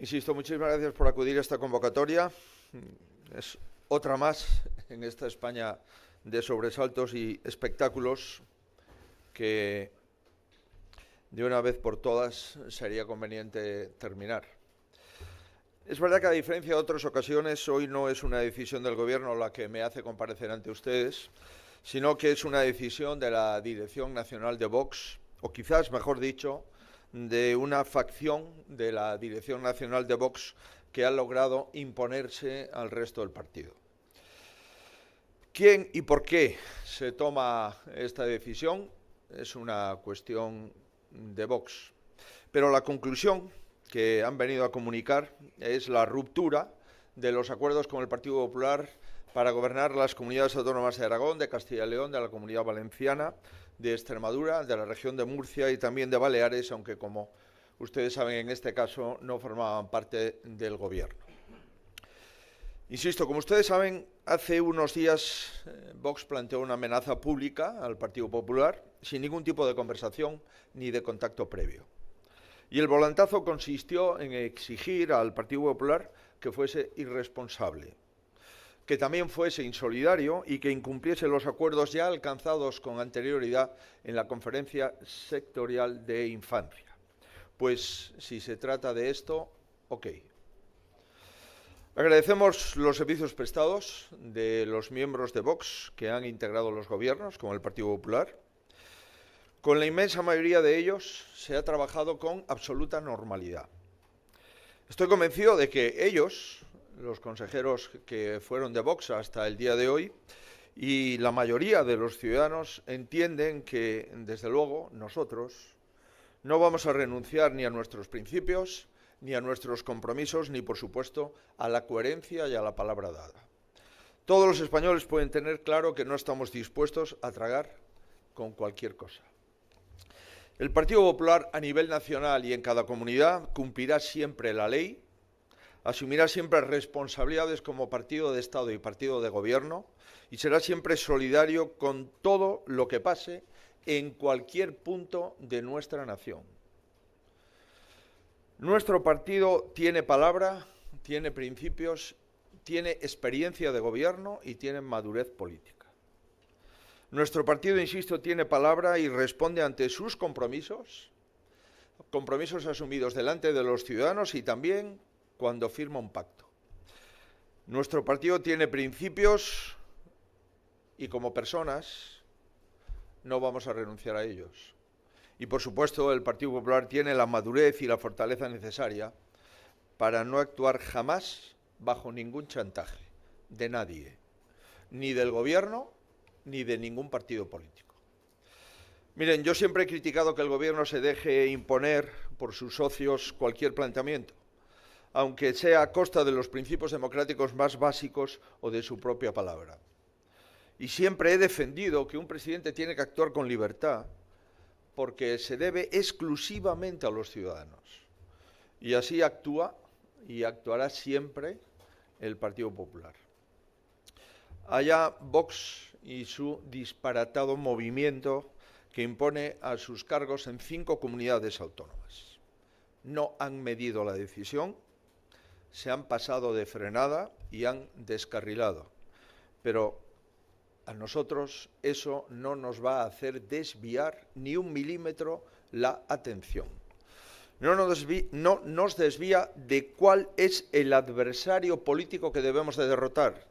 Insisto, muchísimas gracias por acudir a esta convocatoria. Es otra más en esta España de sobresaltos y espectáculos que de una vez por todas sería conveniente terminar. Es verdad que a diferencia de otras ocasiones, hoy no es una decisión del Gobierno la que me hace comparecer ante ustedes, sino que es una decisión de la Dirección Nacional de Vox, o quizás, mejor dicho, de una facción de la Dirección Nacional de Vox que ha logrado imponerse al resto del partido. ¿Quién y por qué se toma esta decisión? Es una cuestión de Vox. Pero la conclusión que han venido a comunicar es la ruptura de los acuerdos con el Partido Popular para gobernar las comunidades autónomas de Aragón, de Castilla y León, de la Comunidad Valenciana, de Extremadura, de la región de Murcia y también de Baleares, aunque como ustedes saben en este caso no formaban parte del Gobierno. Insisto, como ustedes saben, hace unos días Vox planteó una amenaza pública al Partido Popular sin ningún tipo de conversación ni de contacto previo. Y el volantazo consistió en exigir al Partido Popular que fuese irresponsable, que también fuese insolidario y que incumpliese los acuerdos ya alcanzados con anterioridad en la Conferencia Sectorial de Infancia. Pues si se trata de esto, ok. Agradecemos los servicios prestados de los miembros de Vox que han integrado los gobiernos con el Partido Popular. Con la inmensa mayoría de ellos se ha trabajado con absoluta normalidad. Estoy convencido de que ellos, los consejeros que fueron de Vox hasta el día de hoy, y la mayoría de los ciudadanos entienden que, desde luego, nosotros no vamos a renunciar ni a nuestros principios, ni a nuestros compromisos, ni, por supuesto, a la coherencia y a la palabra dada. Todos los españoles pueden tener claro que no estamos dispuestos a tragar con cualquier cosa. El Partido Popular, a nivel nacional y en cada comunidad, cumplirá siempre la ley, asumirá siempre responsabilidades como partido de Estado y partido de Gobierno y será siempre solidario con todo lo que pase en cualquier punto de nuestra nación. Nuestro partido tiene palabra, tiene principios, tiene experiencia de gobierno y tiene madurez política. Nuestro partido, insisto, tiene palabra y responde ante sus compromisos asumidos delante de los ciudadanos y también cuando firma un pacto. Nuestro partido tiene principios y como personas no vamos a renunciar a ellos. Y por supuesto el Partido Popular tiene la madurez y la fortaleza necesaria para no actuar jamás bajo ningún chantaje de nadie, ni del Gobierno ni de ningún partido político. Miren, yo siempre he criticado que el Gobierno se deje imponer por sus socios cualquier planteamiento, aunque sea a costa de los principios democráticos más básicos o de su propia palabra. Y siempre he defendido que un presidente tiene que actuar con libertad porque se debe exclusivamente a los ciudadanos. Y así actúa y actuará siempre el Partido Popular. Allá Vox y su disparatado movimiento que impone a sus cargos en 5 comunidades autónomas. No han medido la decisión, se han pasado de frenada y han descarrilado. Pero a nosotros eso no nos va a hacer desviar ni un milímetro la atención. No nos desvía de cuál es el adversario político que debemos de derrotar.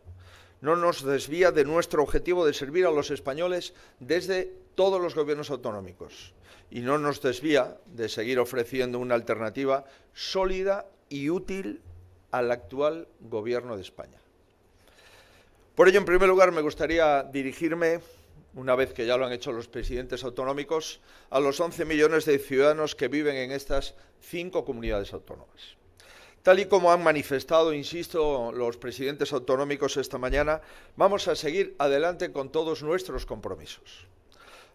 No nos desvía de nuestro objetivo de servir a los españoles desde todos los gobiernos autonómicos. Y no nos desvía de seguir ofreciendo una alternativa sólida y útil al actual Gobierno de España. Por ello, en primer lugar, me gustaría dirigirme, una vez que ya lo han hecho los presidentes autonómicos, a los 11 millones de ciudadanos que viven en estas 5 comunidades autónomas. Tal y como han manifestado, insisto, los presidentes autonómicos esta mañana, vamos a seguir adelante con todos nuestros compromisos.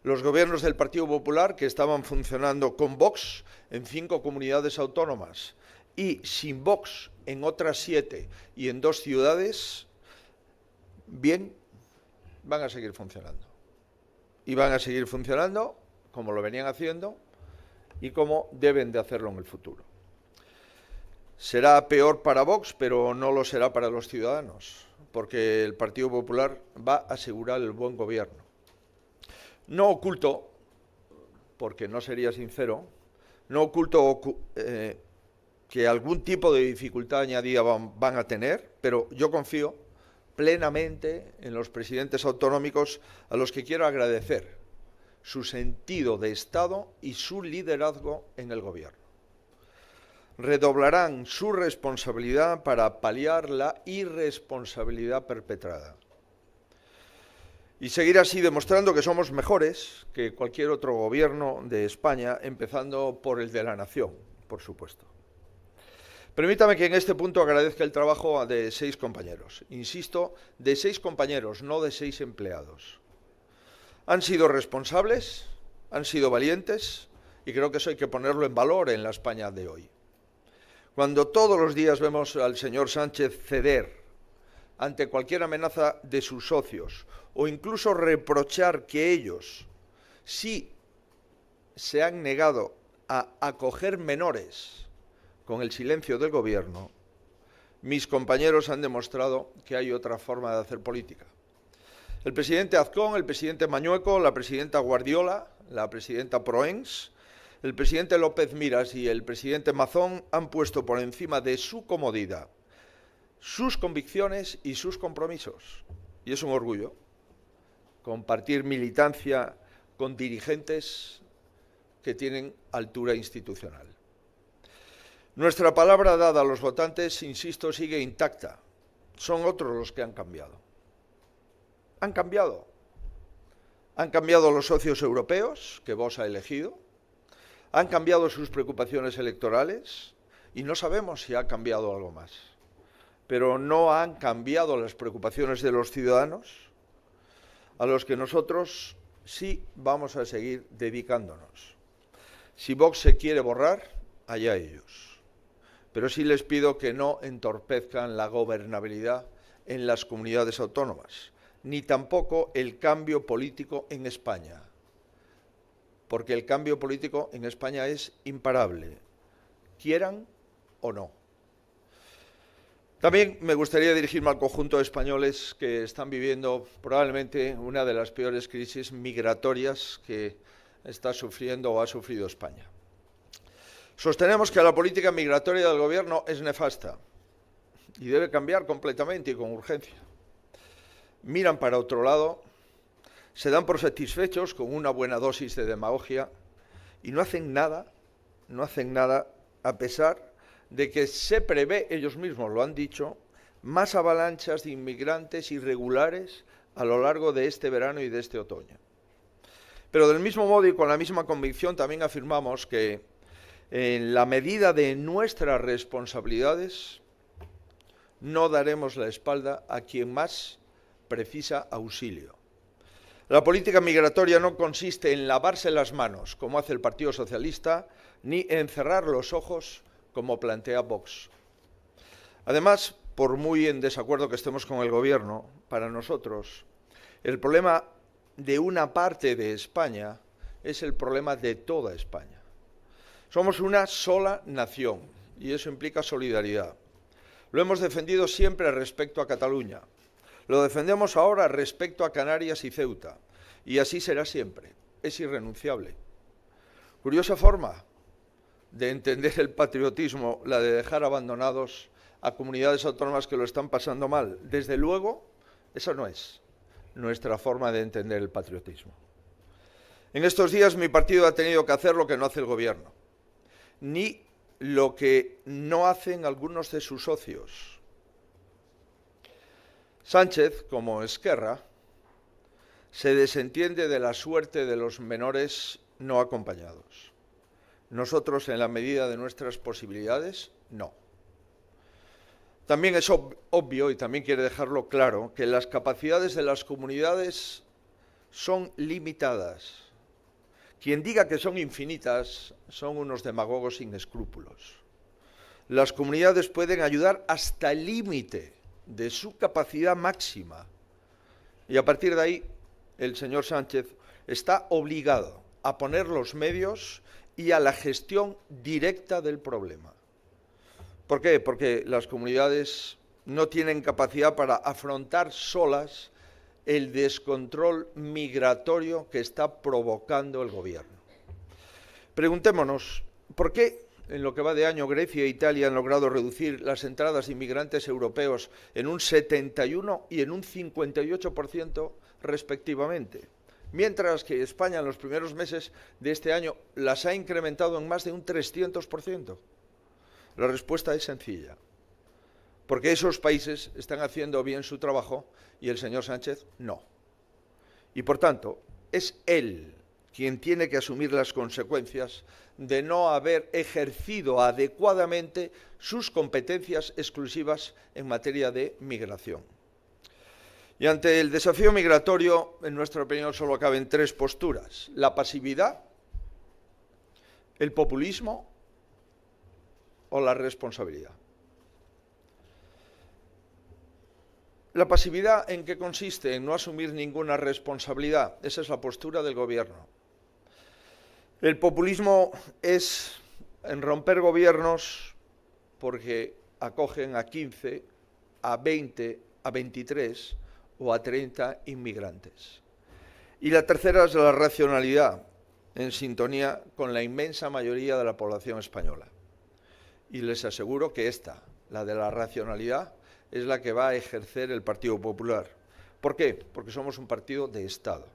Los gobiernos del Partido Popular, que estaban funcionando con Vox en 5 comunidades autónomas y sin Vox en otras 7 y en 2 ciudades, bien, van a seguir funcionando. Y van a seguir funcionando como lo venían haciendo y como deben de hacerlo en el futuro. Será peor para Vox, pero no lo será para los ciudadanos, porque el Partido Popular va a asegurar el buen gobierno. No oculto, porque no sería sincero, no oculto que algún tipo de dificultad añadida van a tener, pero yo confío plenamente en los presidentes autonómicos, a los que quiero agradecer su sentido de Estado y su liderazgo en el gobierno. Redoblarán su responsabilidad para paliar la irresponsabilidad perpetrada. Y seguir así demostrando que somos mejores que cualquier otro gobierno de España, empezando por el de la nación, por supuesto. Permítame que en este punto agradezca el trabajo de 6 compañeros. Insisto, de 6 compañeros, no de 6 empleados. Han sido responsables, han sido valientes, y creo que eso hay que ponerlo en valor en la España de hoy. Cuando todos los días vemos al señor Sánchez ceder ante cualquier amenaza de sus socios, o incluso reprochar que ellos sí se han negado a acoger menores con el silencio del gobierno, mis compañeros han demostrado que hay otra forma de hacer política. El presidente Azcón, el presidente Mañueco, la presidenta Guardiola, la presidenta Proens, el presidente López Miras y el presidente Mazón han puesto por encima de su comodidad sus convicciones y sus compromisos. Y es un orgullo compartir militancia con dirigentes que tienen altura institucional. Nuestra palabra dada a los votantes, insisto, sigue intacta. Son otros los que han cambiado. Han cambiado. Han cambiado los socios europeos que Vox ha elegido. Han cambiado sus preocupaciones electorales y no sabemos si ha cambiado algo más. Pero no han cambiado las preocupaciones de los ciudadanos, a los que nosotros sí vamos a seguir dedicándonos. Si Vox se quiere borrar, allá ellos. Pero sí les pido que no entorpezcan la gobernabilidad en las comunidades autónomas, ni tampoco el cambio político en España, porque el cambio político en España es imparable, quieran o no. También me gustaría dirigirme al conjunto de españoles que están viviendo probablemente una de las peores crisis migratorias que está sufriendo o ha sufrido España. Sostenemos que la política migratoria del gobierno es nefasta y debe cambiar completamente y con urgencia. Miran para otro lado, se dan por satisfechos con una buena dosis de demagogia y no hacen nada a pesar de que se prevé, ellos mismos lo han dicho, más avalanchas de inmigrantes irregulares a lo largo de este verano y de este otoño. Pero del mismo modo y con la misma convicción también afirmamos que en la medida de nuestras responsabilidades no daremos la espalda a quien más precisa auxilio. La política migratoria no consiste en lavarse las manos, como hace el Partido Socialista, ni en cerrar los ojos, como plantea Vox. Además, por muy en desacuerdo que estemos con el Gobierno, para nosotros, el problema de una parte de España es el problema de toda España. Somos una sola nación y eso implica solidaridad. Lo hemos defendido siempre respecto a Cataluña. Lo defendemos ahora respecto a Canarias y Ceuta. Y así será siempre. Es irrenunciable. Curiosa forma de entender el patriotismo, la de dejar abandonados a comunidades autónomas que lo están pasando mal. Desde luego, esa no es nuestra forma de entender el patriotismo. En estos días mi partido ha tenido que hacer lo que no hace el Gobierno, ni lo que no hacen algunos de sus socios. Sánchez, como Esquerra, se desentiende de la suerte de los menores no acompañados. Nosotros, en la medida de nuestras posibilidades, no. También es obvio, y también quiere dejarlo claro, que las capacidades de las comunidades son limitadas. Quien diga que son infinitas son unos demagogos sin escrúpulos. Las comunidades pueden ayudar hasta el límite de su capacidad máxima. Y a partir de ahí, el señor Sánchez está obligado a poner los medios y a la gestión directa del problema. ¿Por qué? Porque las comunidades no tienen capacidad para afrontar solas el descontrol migratorio que está provocando el gobierno. Preguntémonos, ¿por qué en lo que va de año Grecia e Italia han logrado reducir las entradas de inmigrantes europeos en un 71 y en un 58% respectivamente? Mientras que España en los primeros meses de este año las ha incrementado en más de un 300%. La respuesta es sencilla, porque esos países están haciendo bien su trabajo y el señor Sánchez no. Y por tanto, es él quien tiene que asumir las consecuencias de no haber ejercido adecuadamente sus competencias exclusivas en materia de migración. Y ante el desafío migratorio, en nuestra opinión, solo caben tres posturas: la pasividad, el populismo o la responsabilidad. ¿La pasividad en qué consiste? En no asumir ninguna responsabilidad. Esa es la postura del gobierno. El populismo es en romper gobiernos porque acogen a 15, a 20, a 23 o a 30 inmigrantes. Y la tercera es la racionalidad, en sintonía con la inmensa mayoría de la población española. Y les aseguro que esta, la de la racionalidad, es la que va a ejercer el Partido Popular. ¿Por qué? Porque somos un partido de Estado,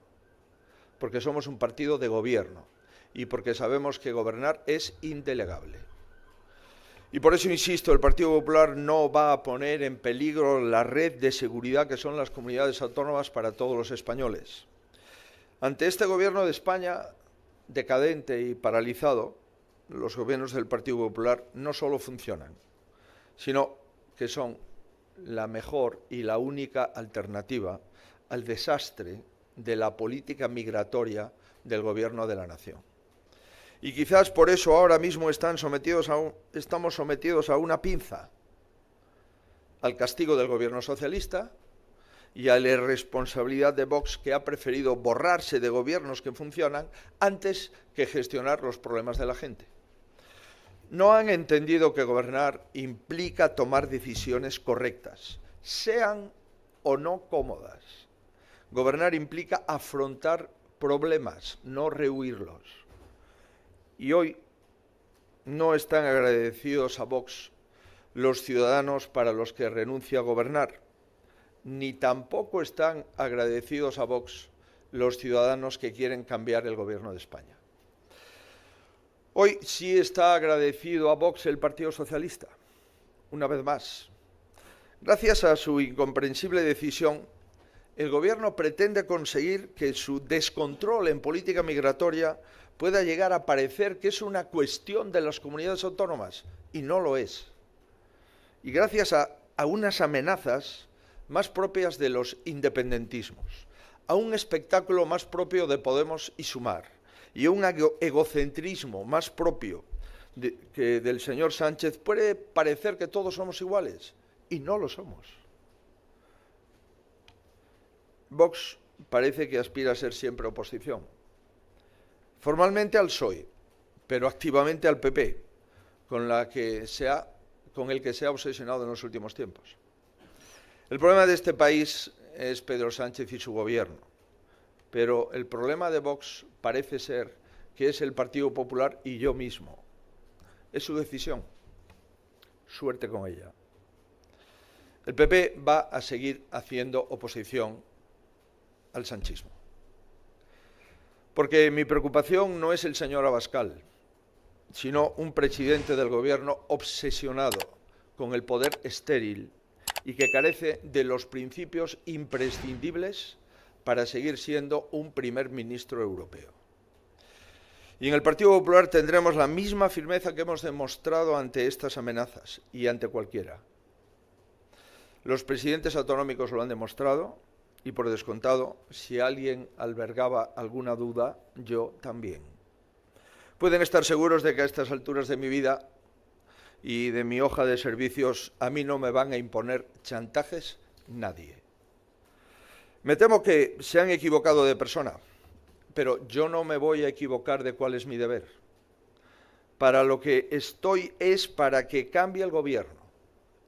porque somos un partido de gobierno y porque sabemos que gobernar es indelegable. Y por eso insisto, el Partido Popular no va a poner en peligro la red de seguridad que son las comunidades autónomas para todos los españoles. Ante este gobierno de España decadente y paralizado, los gobiernos del Partido Popular no solo funcionan, sino que son la mejor y la única alternativa al desastre de la política migratoria del gobierno de la nación. Y quizás por eso ahora mismo estamos sometidos a una pinza, al castigo del gobierno socialista y a la irresponsabilidad de Vox, que ha preferido borrarse de gobiernos que funcionan antes que gestionar los problemas de la gente. No han entendido que gobernar implica tomar decisiones correctas, sean o no cómodas. Gobernar implica afrontar problemas, no rehuirlos. Y hoy no están agradecidos a Vox los ciudadanos para los que renuncia a gobernar, ni tampoco están agradecidos a Vox los ciudadanos que quieren cambiar el gobierno de España. Hoy sí está agradecido a Vox el Partido Socialista, una vez más. Gracias a su incomprensible decisión, el Gobierno pretende conseguir que su descontrol en política migratoria pueda llegar a parecer que es una cuestión de las comunidades autónomas, y no lo es. Y gracias a unas amenazas más propias de los independentismos, a un espectáculo más propio de Podemos y Sumar, y un egocentrismo más propio que del señor Sánchez, puede parecer que todos somos iguales, y no lo somos. Vox parece que aspira a ser siempre oposición, formalmente al PSOE, pero activamente al PP, con el que se ha obsesionado en los últimos tiempos. El problema de este país es Pedro Sánchez y su gobierno. Pero el problema de Vox parece ser que es el Partido Popular y yo mismo. Es su decisión. Suerte con ella. El PP va a seguir haciendo oposición al sanchismo. Porque mi preocupación no es el señor Abascal, sino un presidente del gobierno obsesionado con el poder estéril y que carece de los principios imprescindibles para seguir siendo un primer ministro europeo. Y en el Partido Popular tendremos la misma firmeza que hemos demostrado ante estas amenazas y ante cualquiera. Los presidentes autonómicos lo han demostrado y, por descontado, si alguien albergaba alguna duda, yo también. Pueden estar seguros de que a estas alturas de mi vida y de mi hoja de servicios a mí no me van a imponer chantajes nadie. Me temo que se han equivocado de persona, pero yo no me voy a equivocar de cuál es mi deber. Para lo que estoy es para que cambie el gobierno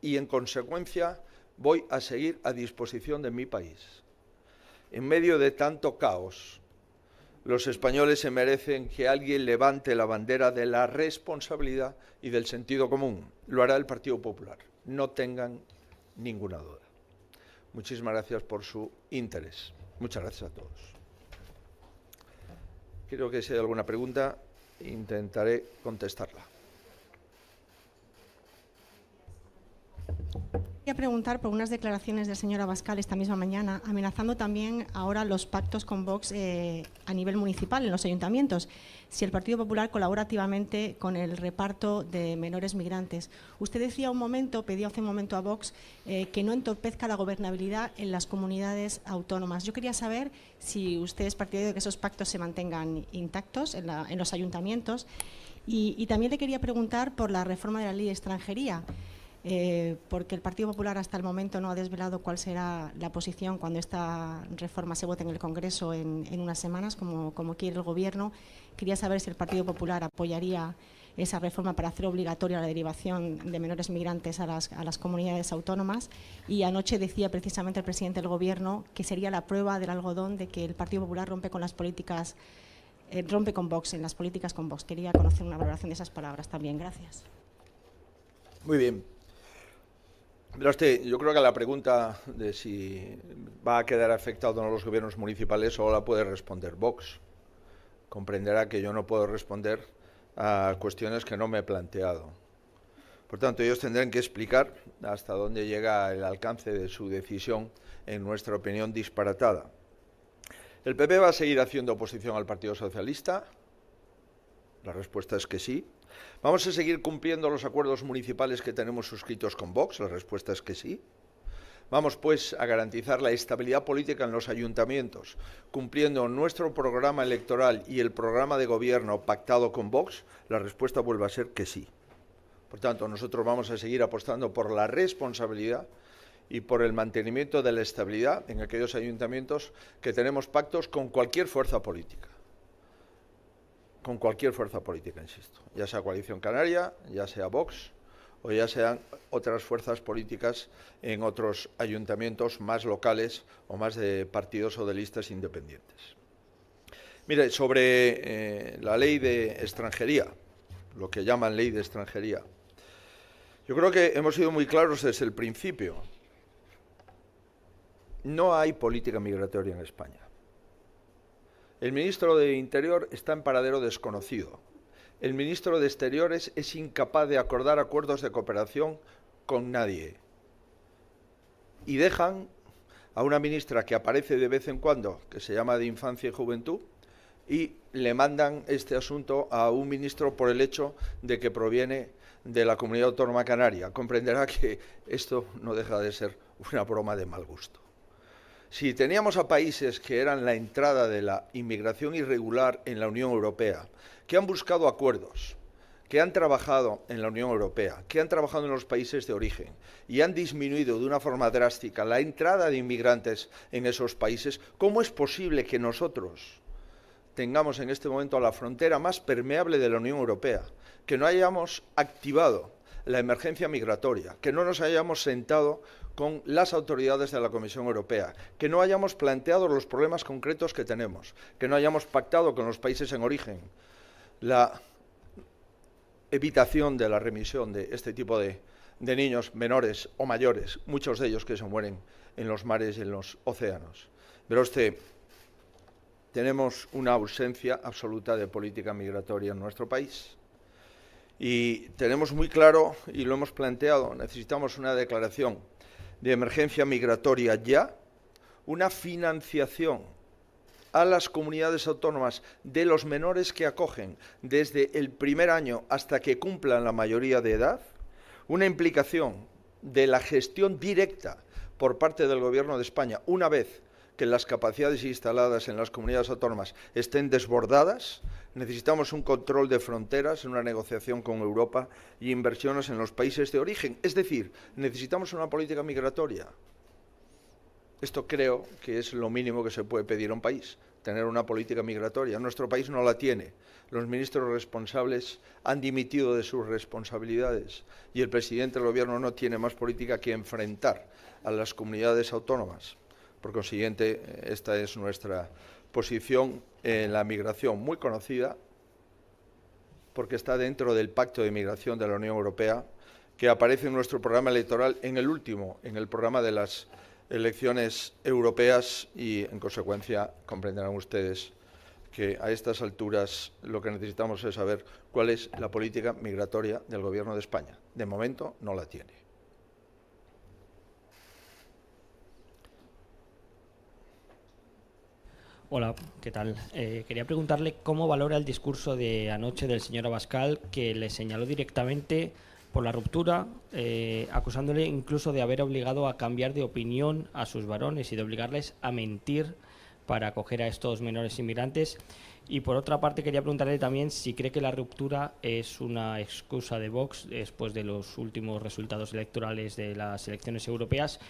y, en consecuencia, voy a seguir a disposición de mi país. En medio de tanto caos, los españoles se merecen que alguien levante la bandera de la responsabilidad y del sentido común. Lo hará el Partido Popular. No tengan ninguna duda. Muchísimas gracias por su interés. Muchas gracias a todos. Creo que si hay alguna pregunta, intentaré contestarla. Quería preguntar por unas declaraciones del señor Abascal esta misma mañana, amenazando también ahora los pactos con Vox a nivel municipal en los ayuntamientos, si el Partido Popular colabora activamente con el reparto de menores migrantes. Usted decía pedía hace un momento a Vox que no entorpezca la gobernabilidad en las comunidades autónomas. Yo quería saber si usted es partidario de que esos pactos se mantengan intactos en los ayuntamientos, y también le quería preguntar por la reforma de la ley de extranjería. Porque el Partido Popular hasta el momento no ha desvelado cuál será la posición cuando esta reforma se vote en el Congreso en unas semanas, como quiere el Gobierno. Quería saber si el Partido Popular apoyaría esa reforma para hacer obligatoria la derivación de menores migrantes a las comunidades autónomas. Y anoche decía precisamente el presidente del Gobierno que sería la prueba del algodón de que el Partido Popular rompe con las políticas, rompe con Vox, en las políticas con Vox. Quería conocer una valoración de esas palabras también. Gracias. Muy bien. Mira usted, yo creo que la pregunta de si va a quedar afectado o no los gobiernos municipales solo la puede responder Vox. Comprenderá que yo no puedo responder a cuestiones que no me he planteado. Por tanto, ellos tendrán que explicar hasta dónde llega el alcance de su decisión, en nuestra opinión, disparatada. ¿El PP va a seguir haciendo oposición al Partido Socialista? La respuesta es que sí. ¿Vamos a seguir cumpliendo los acuerdos municipales que tenemos suscritos con Vox? La respuesta es que sí. Vamos, pues, a garantizar la estabilidad política en los ayuntamientos, cumpliendo nuestro programa electoral y el programa de gobierno pactado con Vox. La respuesta vuelve a ser que sí. Por tanto, nosotros vamos a seguir apostando por la responsabilidad y por el mantenimiento de la estabilidad en aquellos ayuntamientos que tenemos pactos con cualquier fuerza política. Con cualquier fuerza política, insisto, ya sea Coalición Canaria, ya sea Vox o ya sean otras fuerzas políticas en otros ayuntamientos más locales o más de partidos o de listas independientes. Mire, sobre la ley de extranjería, lo que llaman ley de extranjería, yo creo que hemos sido muy claros desde el principio. No hay política migratoria en España. El ministro de Interior está en paradero desconocido. El ministro de Exteriores es incapaz de acordar acuerdos de cooperación con nadie. Y dejan a una ministra que aparece de vez en cuando, que se llama de Infancia y Juventud, y le mandan este asunto a un ministro por el hecho de que proviene de la Comunidad Autónoma Canaria. Comprenderá que esto no deja de ser una broma de mal gusto. Si teníamos a países que eran la entrada de la inmigración irregular en la Unión Europea, que han buscado acuerdos, que han trabajado en la Unión Europea, que han trabajado en los países de origen y han disminuido de una forma drástica la entrada de inmigrantes en esos países, ¿cómo es posible que nosotros tengamos en este momento la frontera más permeable de la Unión Europea, que no hayamos activado la emergencia migratoria, que no nos hayamos sentado con las autoridades de la Comisión Europea, que no hayamos planteado los problemas concretos que tenemos, que no hayamos pactado con los países en origen la evitación de la remisión de este tipo de niños menores o mayores, muchos de ellos que se mueren en los mares y en los océanos? Pero tenemos una ausencia absoluta de política migratoria en nuestro país. Y tenemos muy claro, y lo hemos planteado, necesitamos una declaración de emergencia migratoria ya, una financiación a las comunidades autónomas de los menores que acogen desde el primer año hasta que cumplan la mayoría de edad, una implicación de la gestión directa por parte del Gobierno de España una vez que las capacidades instaladas en las comunidades autónomas estén desbordadas. Necesitamos un control de fronteras, una negociación con Europa y inversiones en los países de origen. Es decir, necesitamos una política migratoria. Esto creo que es lo mínimo que se puede pedir a un país. tener una política migratoria. Nuestro país no la tiene. Los ministros responsables han dimitido de sus responsabilidades y el presidente del Gobierno no tiene más política que enfrentar a las comunidades autónomas. Por consiguiente, esta es nuestra posición en la migración, muy conocida, porque está dentro del Pacto de Migración de la Unión Europea, que aparece en nuestro programa electoral en el último, en el programa de las elecciones europeas y, en consecuencia, comprenderán ustedes que a estas alturas lo que necesitamos es saber cuál es la política migratoria del Gobierno de España. De momento no la tiene. Hola, ¿qué tal? Quería preguntarle cómo valora el discurso de anoche del señor Abascal, que le señaló directamente por la ruptura, acusándole incluso de haber obligado a cambiar de opinión a sus varones y de obligarles a mentir para acoger a estos menores inmigrantes. Y por otra parte quería preguntarle también si cree que la ruptura es una excusa de Vox después de los últimos resultados electorales de las elecciones europeas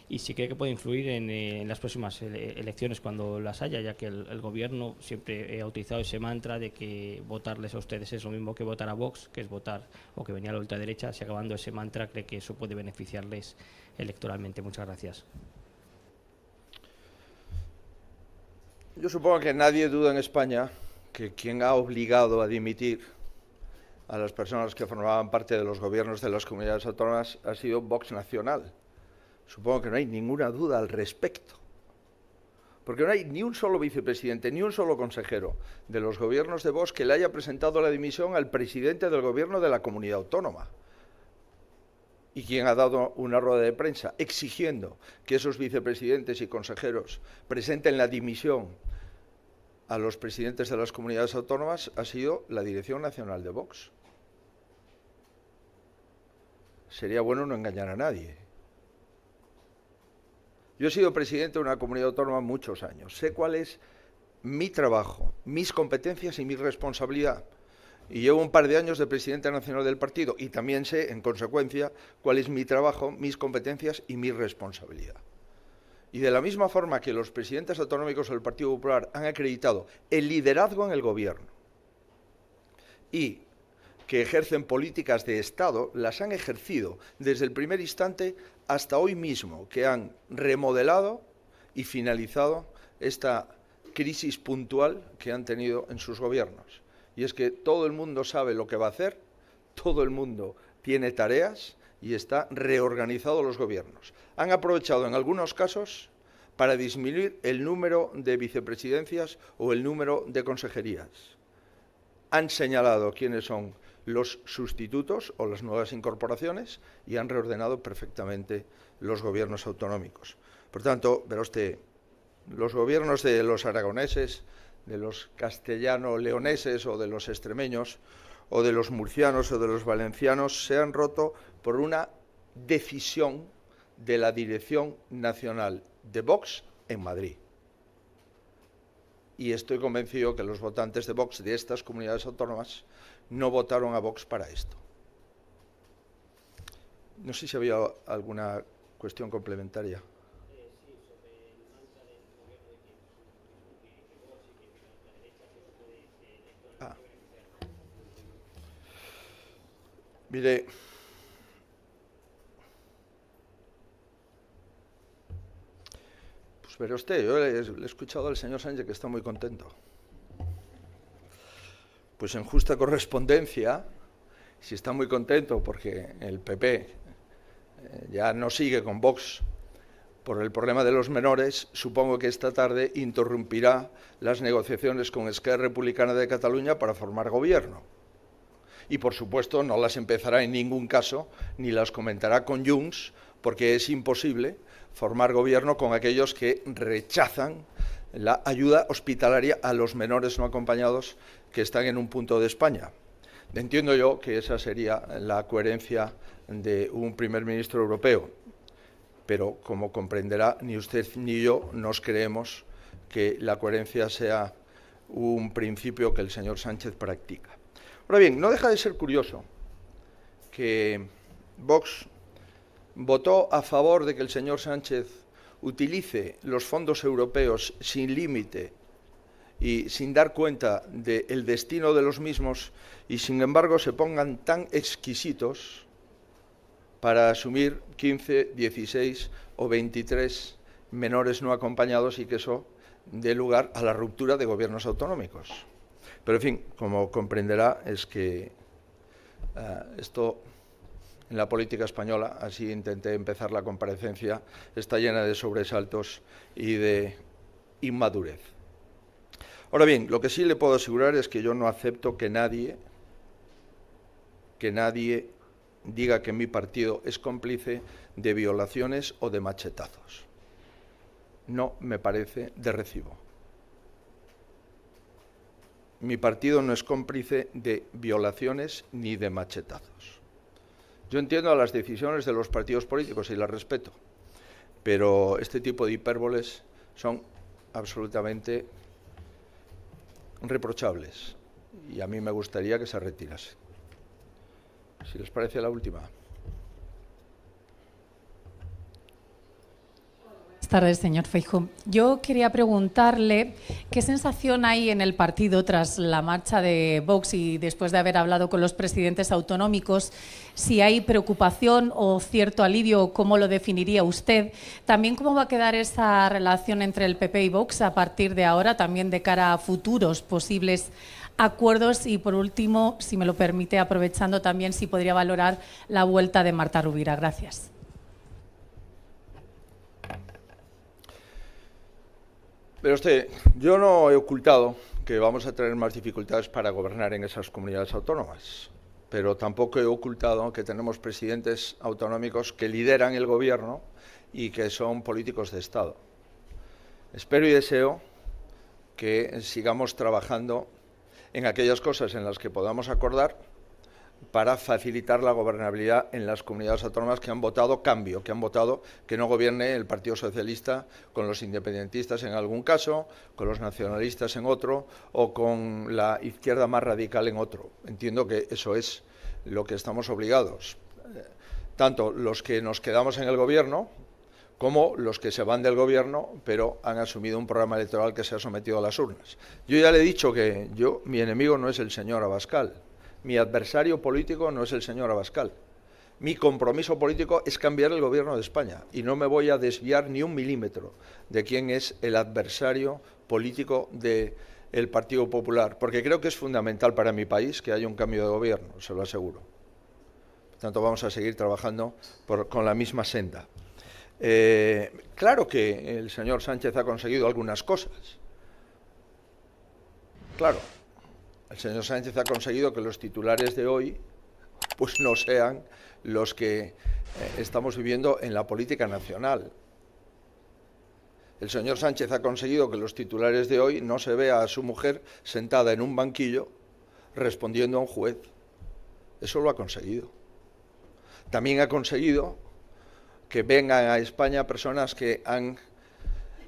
y si cree que puede influir en las próximas elecciones cuando las haya, ya que el Gobierno siempre ha utilizado ese mantra de que votarles a ustedes es lo mismo que votar a Vox, que es votar o que venía a la ultraderecha. Si acabando ese mantra, ¿cree que eso puede beneficiarles electoralmente? Muchas gracias. Yo supongo que nadie duda en España que quien ha obligado a dimitir a las personas que formaban parte de los gobiernos de las comunidades autónomas ha sido Vox Nacional. Supongo que no hay ninguna duda al respecto, porque no hay ni un solo vicepresidente, ni un solo consejero de los gobiernos de Vox que le haya presentado la dimisión al presidente del gobierno de la comunidad autónoma. Y quien ha dado una rueda de prensa exigiendo que esos vicepresidentes y consejeros presenten la dimisión a los presidentes de las comunidades autónomas ha sido la Dirección Nacional de Vox. Sería bueno no engañar a nadie. Yo he sido presidente de una comunidad autónoma muchos años. Sé cuál es mi trabajo, mis competencias y mi responsabilidad. Y llevo un par de años de presidente nacional del partido y también sé, en consecuencia, cuál es mi trabajo, mis competencias y mi responsabilidad. Y de la misma forma que los presidentes autonómicos del Partido Popular han acreditado el liderazgo en el Gobierno y que ejercen políticas de Estado, las han ejercido desde el primer instante hasta hoy mismo, que han remodelado y finalizado esta crisis puntual que han tenido en sus gobiernos. Y es que todo el mundo sabe lo que va a hacer, todo el mundo tiene tareas y está reorganizado los gobiernos. Han aprovechado en algunos casos para disminuir el número de vicepresidencias o el número de consejerías. Han señalado quiénes son los sustitutos o las nuevas incorporaciones y han reordenado perfectamente los gobiernos autonómicos. Por tanto, verá usted, los gobiernos de los aragoneses, de los castellano-leoneses o de los extremeños o de los murcianos o de los valencianos se han roto por una decisión de la Dirección Nacional de Vox en Madrid. Y estoy convencido que los votantes de Vox de estas comunidades autónomas no votaron a Vox para esto. No sé si había alguna cuestión complementaria. Mire, pues verá usted, yo le he escuchado al señor Sánchez que está muy contento. Pues en justa correspondencia, si está muy contento porque el PP ya no sigue con Vox por el problema de los menores, supongo que esta tarde interrumpirá las negociaciones con Esquerra Republicana de Cataluña para formar gobierno. Y, por supuesto, no las empezará en ningún caso, ni las comentará con Junts, porque es imposible formar gobierno con aquellos que rechazan la ayuda hospitalaria a los menores no acompañados que están en un punto de España. Entiendo yo que esa sería la coherencia de un primer ministro europeo, pero como comprenderá, ni usted ni yo nos creemos que la coherencia sea un principio que el señor Sánchez practica. Ahora bien, no deja de ser curioso que Vox votó a favor de que el señor Sánchez utilice los fondos europeos sin límite y sin dar cuenta del destino de los mismos, y sin embargo se pongan tan exquisitos para asumir 15, 16 o 23 menores no acompañados y que eso dé lugar a la ruptura de gobiernos autonómicos. Pero, en fin, como comprenderá, es que esto en la política española, así intenté empezar la comparecencia, está llena de sobresaltos y de inmadurez. Ahora bien, lo que sí le puedo asegurar es que yo no acepto que nadie diga que mi partido es cómplice de violaciones o de machetazos. No me parece de recibo. Mi partido no es cómplice de violaciones ni de machetazos. Yo entiendo las decisiones de los partidos políticos y las respeto, pero este tipo de hipérboles son absolutamente reprochables y a mí me gustaría que se retirase. Si les parece, la última. Buenas tardes, señor Feijóo. Yo quería preguntarle qué sensación hay en el partido tras la marcha de Vox y después de haber hablado con los presidentes autonómicos, si hay preocupación o cierto alivio, ¿cómo lo definiría usted? También, ¿cómo va a quedar esa relación entre el PP y Vox a partir de ahora, también de cara a futuros posibles acuerdos? Y, por último, si me lo permite, aprovechando también, si podría valorar la vuelta de Marta Rovira. Gracias. Pero yo no he ocultado que vamos a tener más dificultades para gobernar en esas comunidades autónomas, pero tampoco he ocultado que tenemos presidentes autonómicos que lideran el gobierno y que son políticos de Estado. Espero y deseo que sigamos trabajando en aquellas cosas en las que podamos acordar para facilitar la gobernabilidad en las comunidades autónomas que han votado cambio, que han votado que no gobierne el Partido Socialista con los independentistas en algún caso, con los nacionalistas en otro o con la izquierda más radical en otro. Entiendo que eso es lo que estamos obligados, tanto los que nos quedamos en el gobierno como los que se van del gobierno, pero han asumido un programa electoral que se ha sometido a las urnas. Yo ya le he dicho que mi enemigo no es el señor Abascal. Mi adversario político no es el señor Abascal. Mi compromiso político es cambiar el gobierno de España y no me voy a desviar ni un milímetro de quién es el adversario político del Partido Popular, porque creo que es fundamental para mi país que haya un cambio de gobierno, se lo aseguro. Por tanto, vamos a seguir trabajando con la misma senda. Claro que el señor Sánchez ha conseguido algunas cosas. Claro. El señor Sánchez ha conseguido que los titulares de hoy pues no sean los que estamos viviendo en la política nacional. El señor Sánchez ha conseguido que los titulares de hoy no se vea a su mujer sentada en un banquillo respondiendo a un juez. Eso lo ha conseguido. También ha conseguido que vengan a España personas que han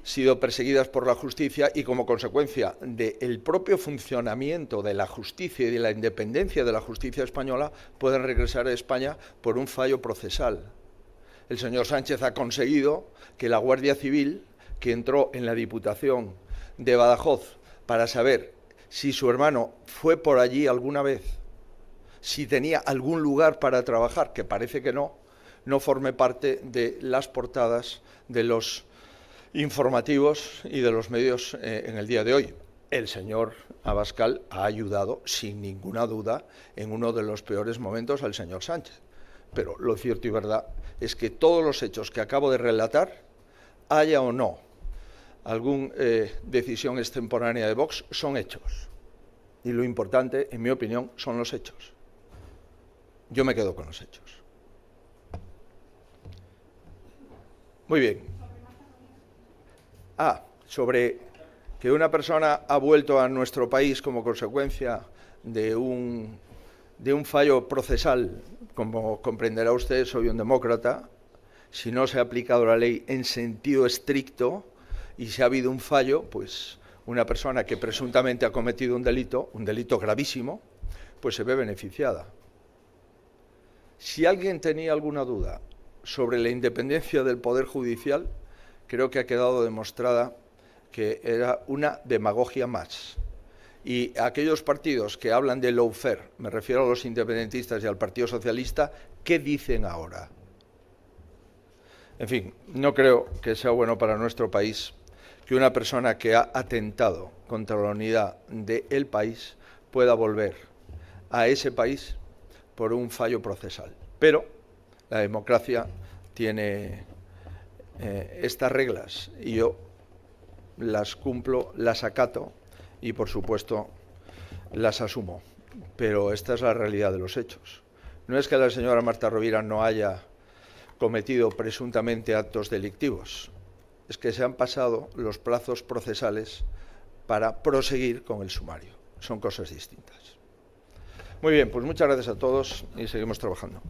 sido perseguidas por la justicia y como consecuencia del propio funcionamiento de la justicia y de la independencia de la justicia española pueden regresar a España por un fallo procesal. El señor Sánchez ha conseguido que la Guardia Civil, que entró en la Diputación de Badajoz para saber si su hermano fue por allí alguna vez, si tenía algún lugar para trabajar, que parece que no forme parte de las portadas de los informativos y de los medios en el día de hoy. El señor Abascal ha ayudado, sin ninguna duda, en uno de los peores momentos al señor Sánchez. Pero lo cierto y verdad es que todos los hechos que acabo de relatar, haya o no alguna decisión extemporánea de Vox, son hechos. Y lo importante, en mi opinión, son los hechos. Yo me quedo con los hechos. Muy bien. Sobre que una persona ha vuelto a nuestro país como consecuencia de un fallo procesal. Como comprenderá usted, soy un demócrata. Si no se ha aplicado la ley en sentido estricto y si ha habido un fallo, pues una persona que presuntamente ha cometido un delito gravísimo, pues se ve beneficiada. Si alguien tenía alguna duda sobre la independencia del Poder Judicial, creo que ha quedado demostrada que era una demagogia más. Y aquellos partidos que hablan de lawfare, me refiero a los independentistas y al Partido Socialista, ¿qué dicen ahora? En fin, no creo que sea bueno para nuestro país que una persona que ha atentado contra la unidad del país pueda volver a ese país por un fallo procesal. Pero la democracia tiene estas reglas y yo las cumplo, las acato y, por supuesto, las asumo. Pero esta es la realidad de los hechos. No es que la señora Marta Rovira no haya cometido presuntamente actos delictivos, es que se han pasado los plazos procesales para proseguir con el sumario. Son cosas distintas. Muy bien, pues muchas gracias a todos y seguimos trabajando.